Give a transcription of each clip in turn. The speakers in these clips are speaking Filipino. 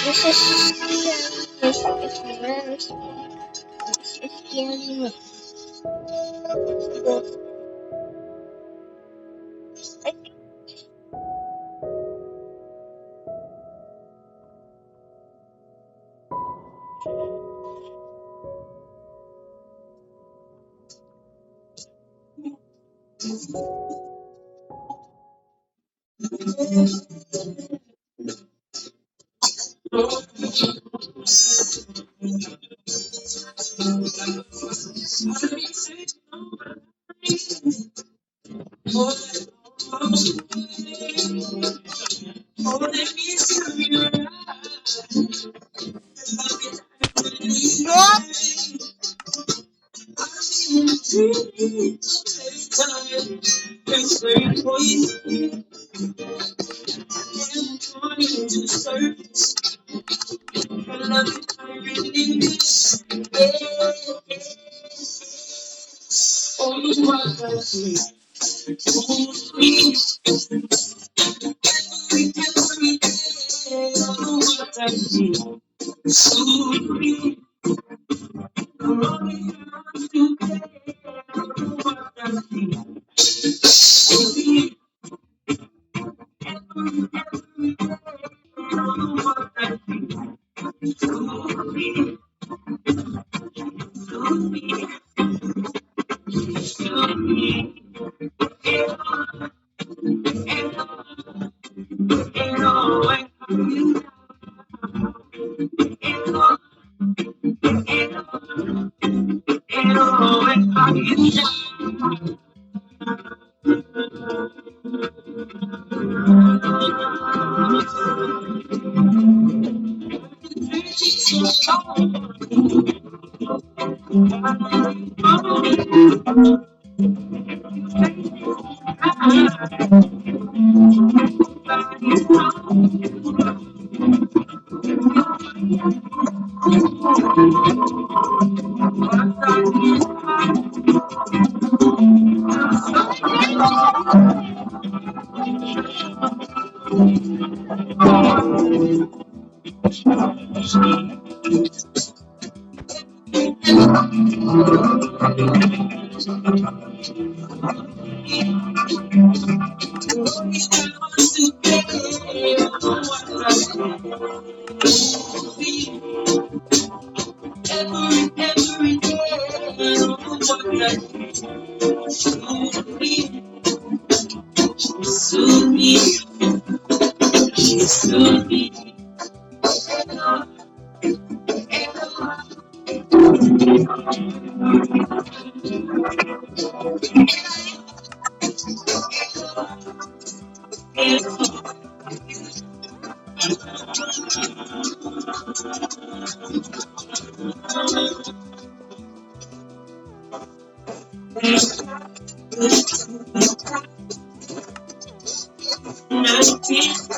This is scary. This is very scary. This is scary.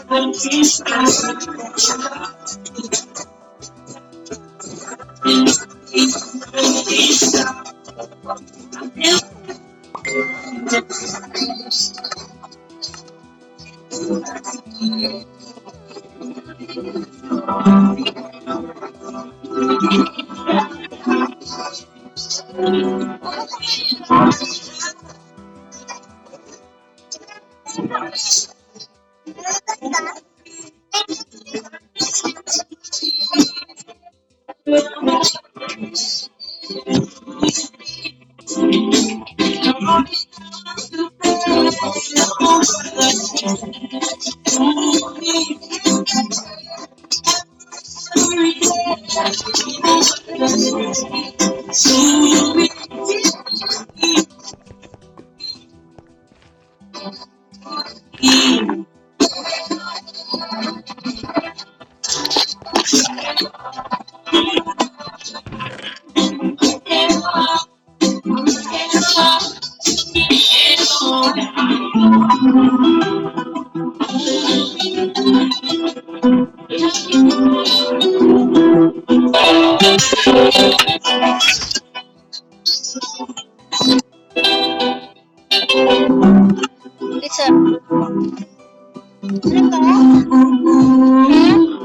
I think it's a. Ano ba?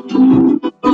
Hmm?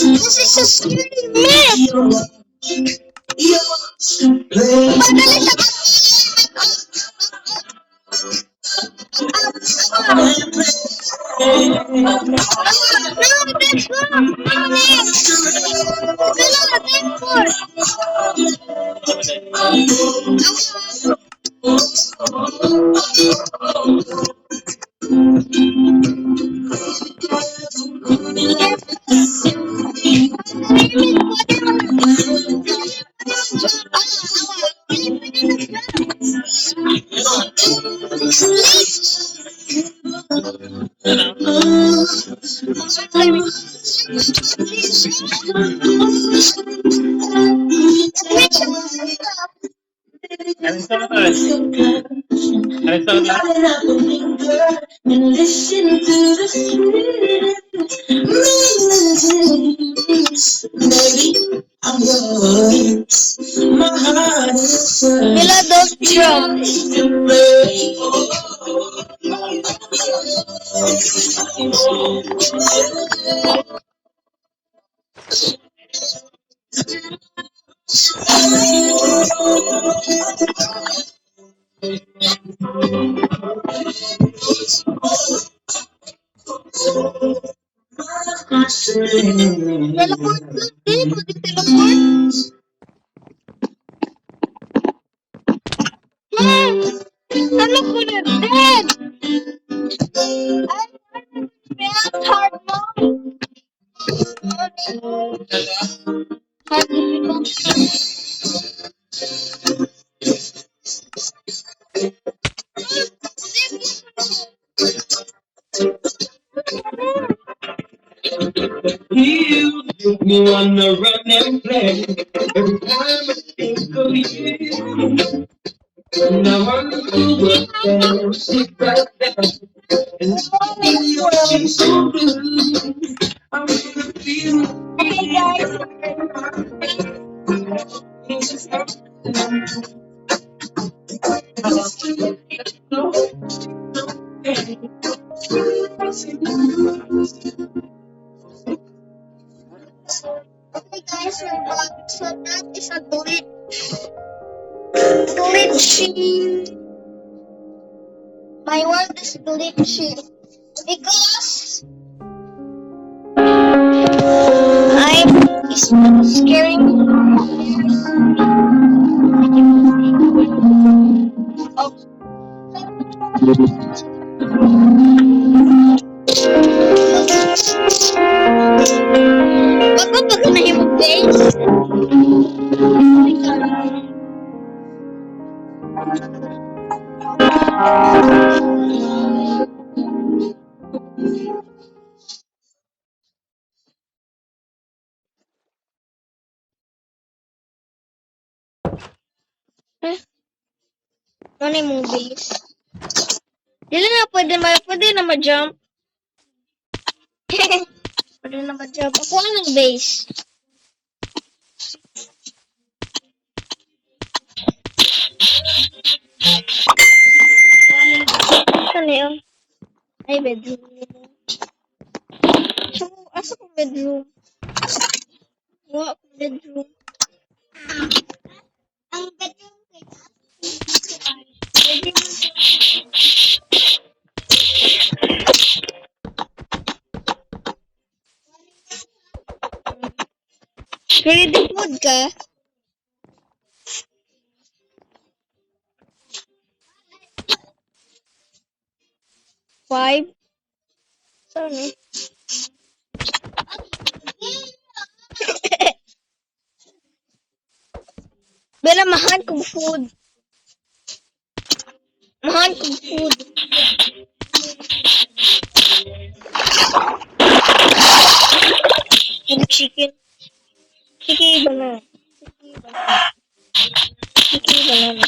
This is a scary myth. Mila, don't jump. Teleport lang din. Mag-teleport. Ano ko na din? Ay, hard mode. Hard difficulty. You make me wanna run and play. Every time I think of you, now I know what there. Sit right there and feel your skin so blue. I'm gonna feel Hey guys. Okay guys, we're back. So that is a glitchy. My world is glitchy because I'm scaring me. Oh. Eh, ano yung mong base? Dili na pwede na ma-jump. Pwede na ma-jump. Ako ang base. Ano yun? Ay, bedroom. Asa ko bedroom? Wala ko bedroom. Ang bedroom ko Ready food ka? 5? Sorry. Pero mahal kong food. Mahal kong food. Yung chicken. Chicken banana. Chicken banana.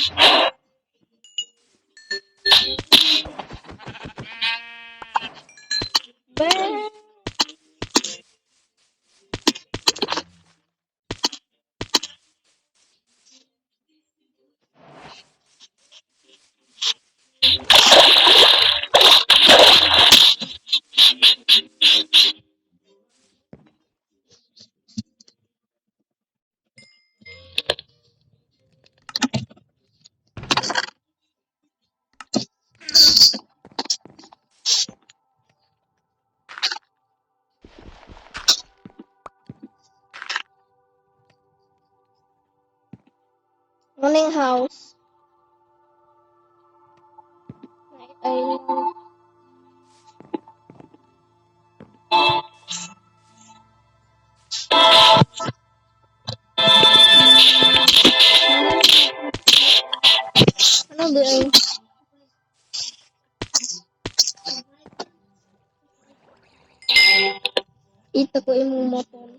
Ba- Morning house. Ay, ano ba yun? Ito ko yung motor.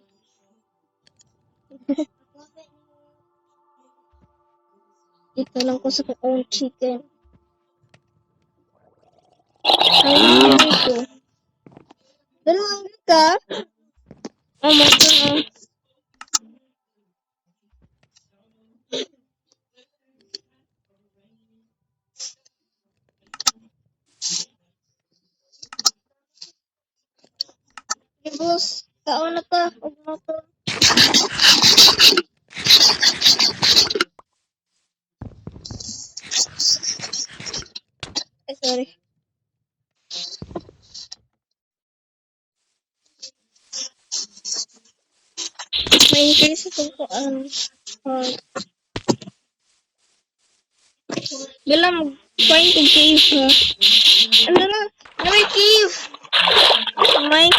Ito lang ko sa own chicken. Ay, ito. Dalawang ka? Oh, motor na. Boss, tao na ka. Huwag motor. Ay, sorry. May increase itong kuan. Bilang mag-find kong cave ha. Ano na? May cave! May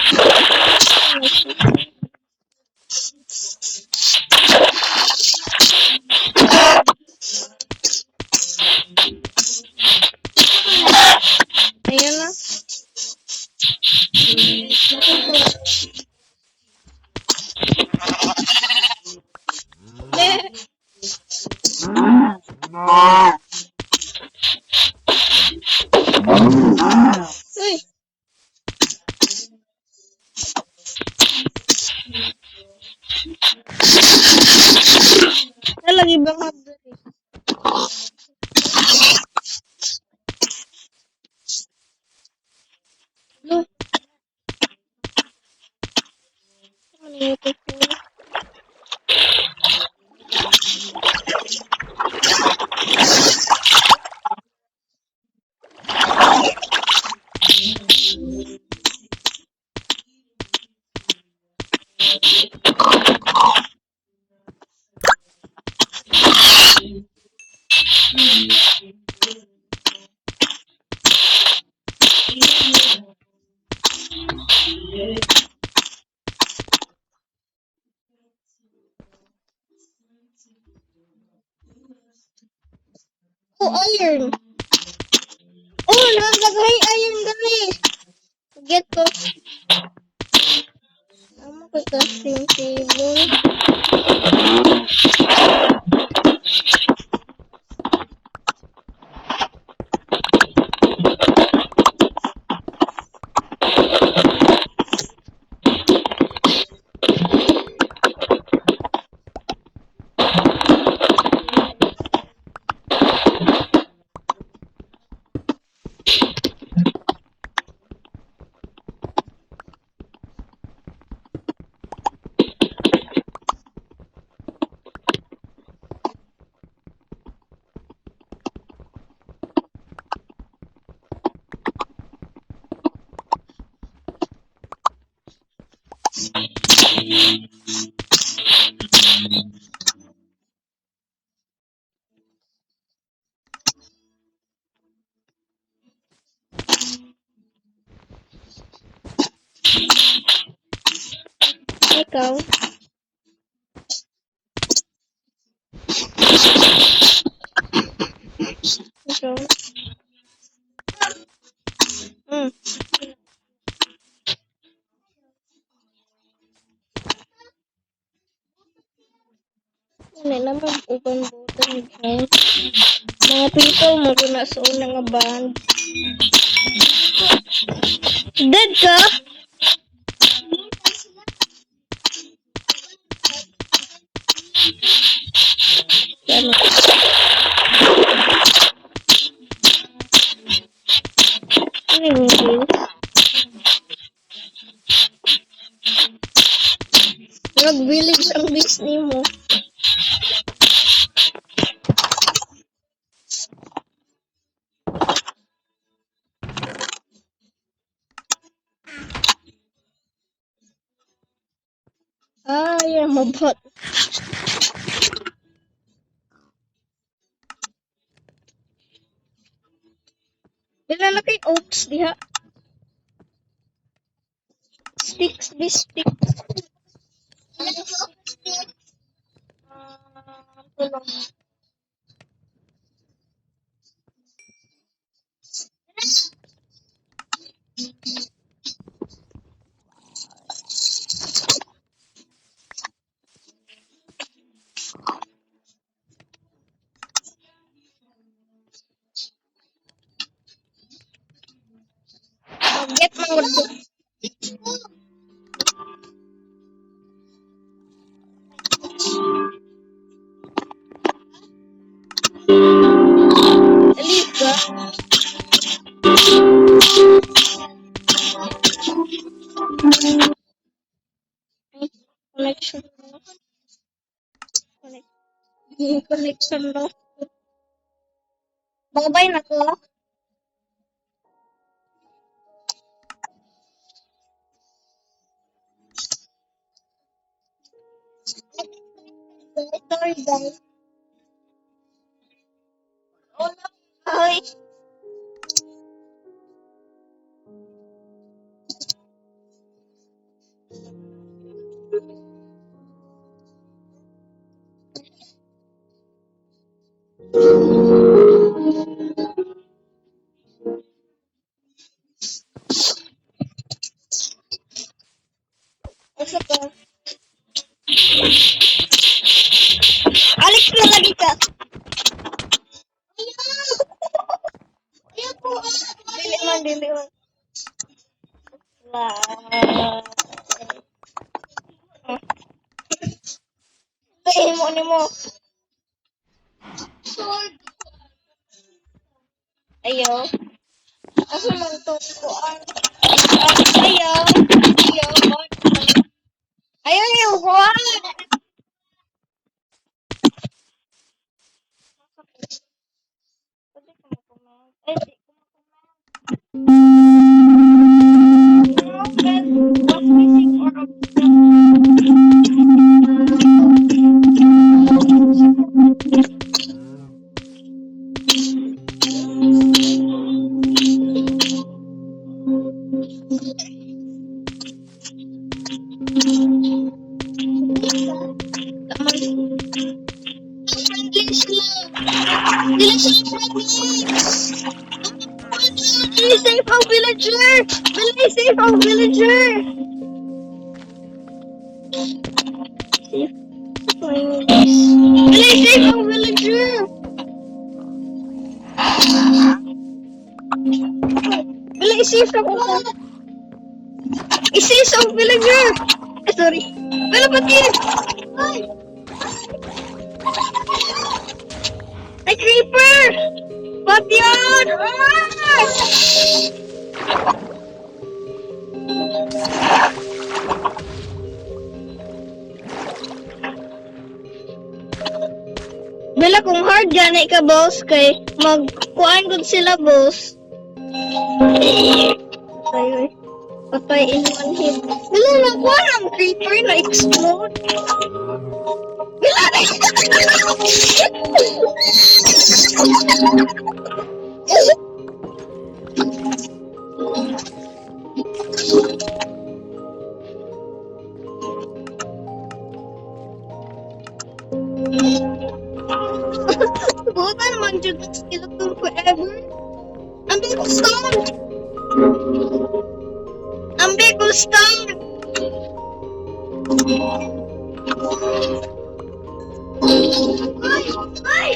Ayan na. Uy! Lagi bang hapon eh? No. Ano yung ito po? Oh, iron! Oh, nagagay iron gali! Get ko. Amo ko kasing table. Ikaw. Ikaw. Hmm. Hindi naman uban butan ikaw. Mga people mo na sa unang nga band. Dead ka? Ano? Ano yung kills? Nag-village ang base ni mo. Ah, yeah, mabot. Dila na kay oats diha. Sticks, this sticks. Tulong. Get mo gusto. Leave ka. Connection mo. Connection mo. Babay na ko. Sorry guys. Ay. Asa ka? Alex na lagi ka. Dili man, dili man. Ay, ni mo. Ayo. Ako man to ko ang ayaw. Ayaw yung kuhan. Ay, di ko was missing or save ang villager! Billy, save ang villager! Save. Billy, save ang villager! Billy, save ako. I-save ang villager! Sorry. Billy, pati! Ay, creeper! Ba't yan? Bila kung hard ganay ka, boss, kay magkuhaan ko sila, boss. Ay, patay in one hit. Bila nakuha ng creeper na explode. Bila na Buta naman dyan ang skeleton forever. Ambil ko stone! Ambil ko stone! Ay! Ay!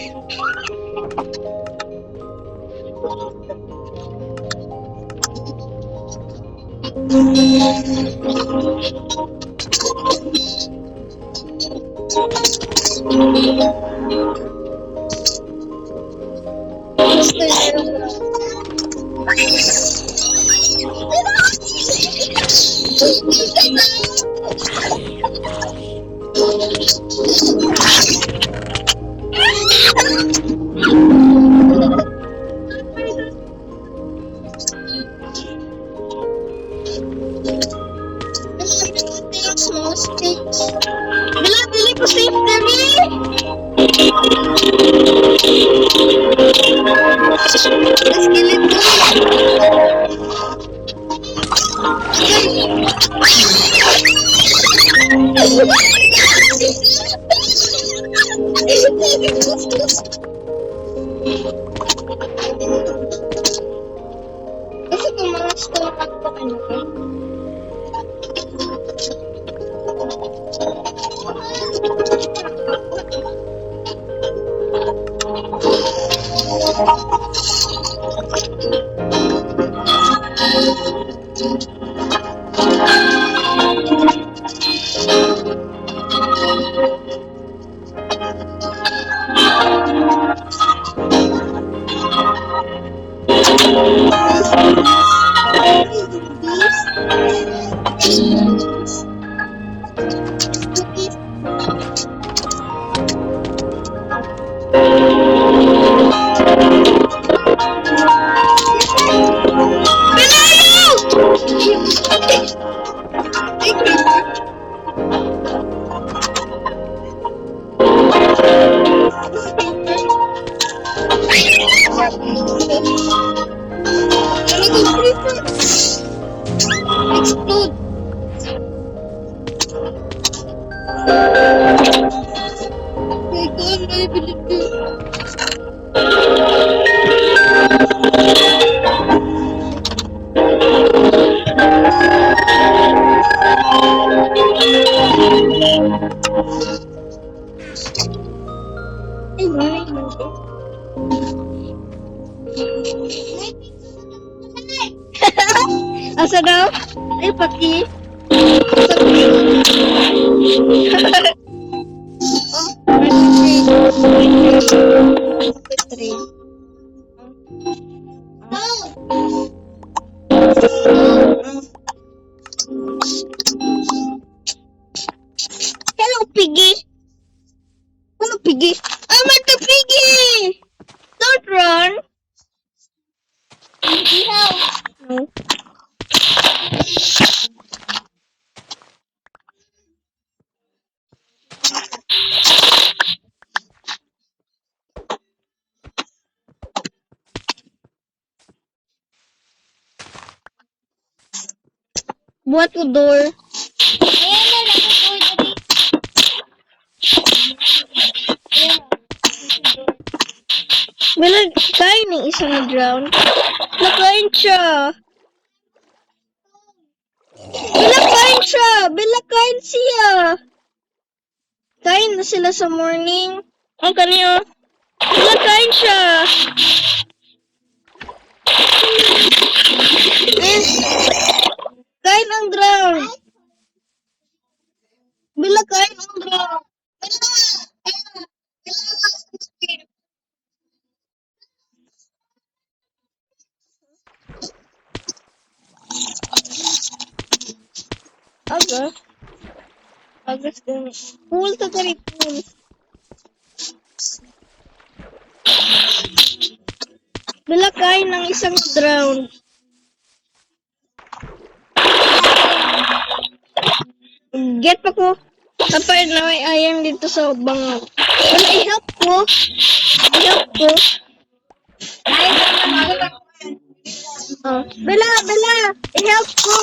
Small sticks. Bili ko safe dali. Kasi kung mga stomach pa ano ko. Explode. My God, I believe you. Asa daw? Ay, pati. Asa ko yun? Hello, Piggy. Ano, Piggy? I'm at the Piggy! Don't run. No. Buat ko door. Ayan na, nakapoy dali. Ayan. Bilang kain ng isang ground. Nakain siya. Bilakain siya! Bilakain siya! Kain na sila sa morning. Ang kaniyo. Bilakain siya! Eh, kain ang ground. Bilakain ang ground. Aga. Aga din. Pool ka kari pool. Bilakain ng isang ground. Get pa ko. Tapos na may ayam dito sa bangag. Wala, i-help ko. I-help ko. Oh. Bella, Bella! I-help ko.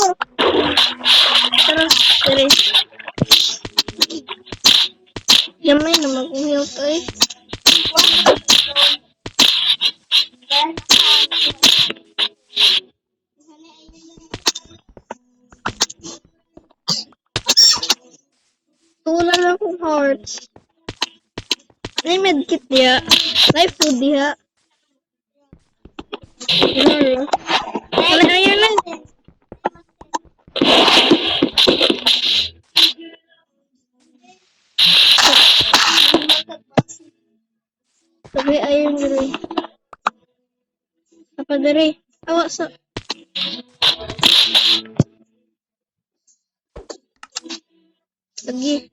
Tara, tara. Gamay naman kung help eh. Tulan akong hearts. May medkit diya. May food diya. Ano? Ayun na. Sabi ayun diri. Apa diri? Awa sa. Lagi.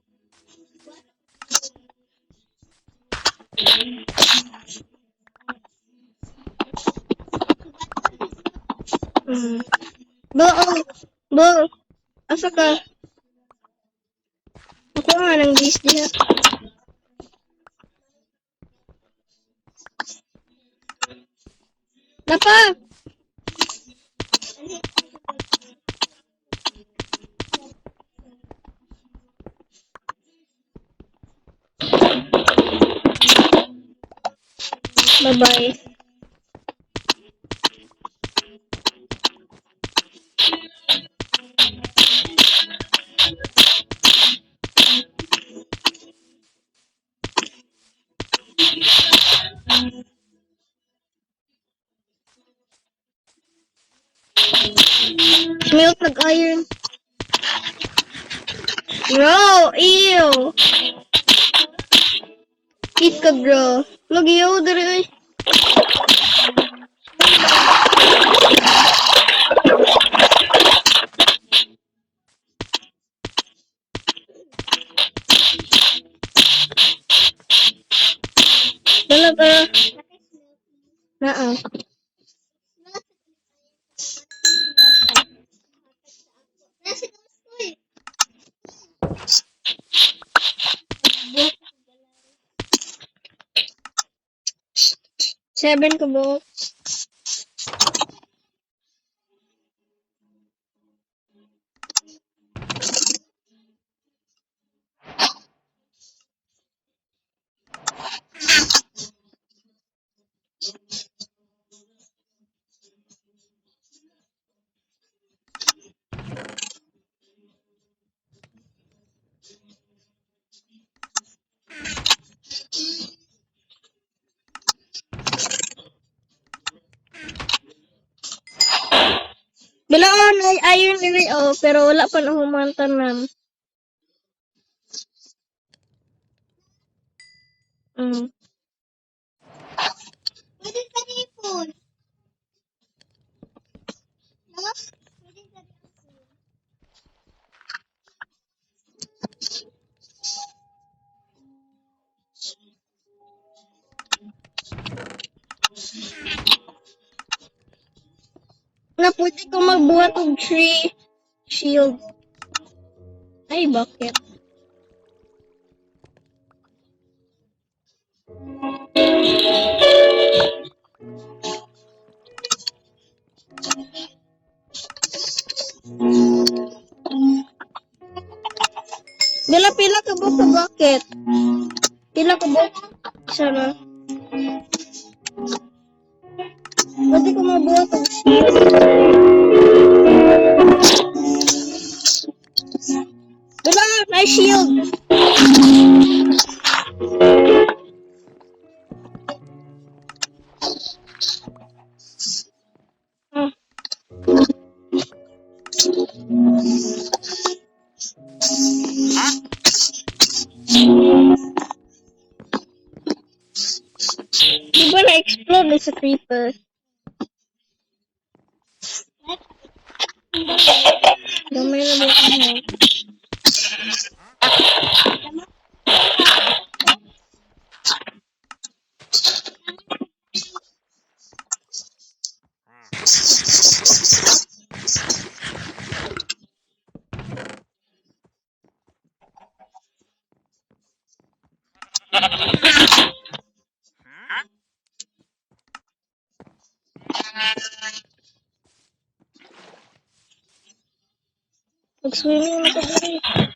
Bo. Asa ka? Ako nga nang bis diha. Napa? Bye-bye. Milk nag-iron. Bro, ew. Eat ka, bro. Lagi yaw dari ay. Dala ka. Naa. 7 ka ba? Bilaon ay iron nila pero wala pa na humantanan. Pwede ka ipon. Pwede ka ipon. Na pwede ko magbuhat og tree shield. Ay, bakit? Pila ka buka bakit? Pila ka buka? Isa na. Pwede ko mabuhat ang shield. Diba? May shield. Ah. Diba na-explode na sa creeper? Gamay na ba ang health? Mag-swimming na ka dali.